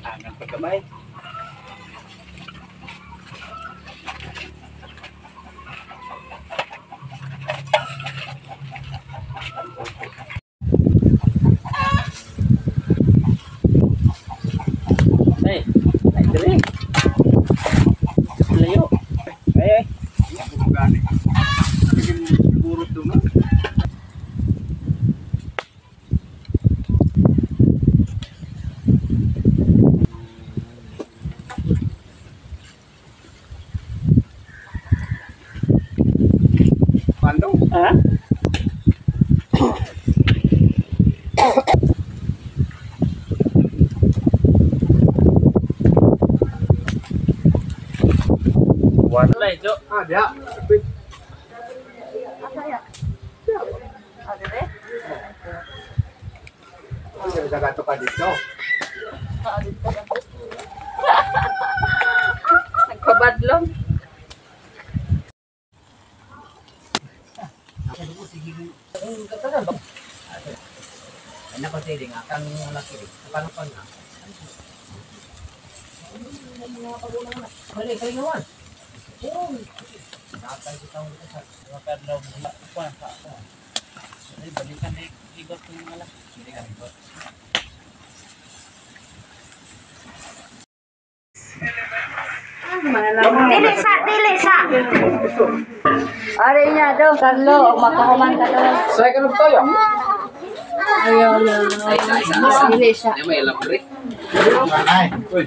Angan pagkamay. Hey, ay dali. Layo. Ay. Ako gani. Siguro to na. Pandong? Ha? Wala ito. Ah, dia. Apa ya? Ada deh. Bisa jagato ka dito. Nagpabadlong. Ano ko sige nga kang laki. Paano pa na? Balik kayo naman. Nakatay ko taong ito sa mga kadlaw pa. Balikan igot ng mga laki. Hindi ka igot. Dili sa. Ari niya daw, Carlo, makahuman ka daw. Saya ka tayo. Ayaw. Dili siya. May elaborate. Ay, uy,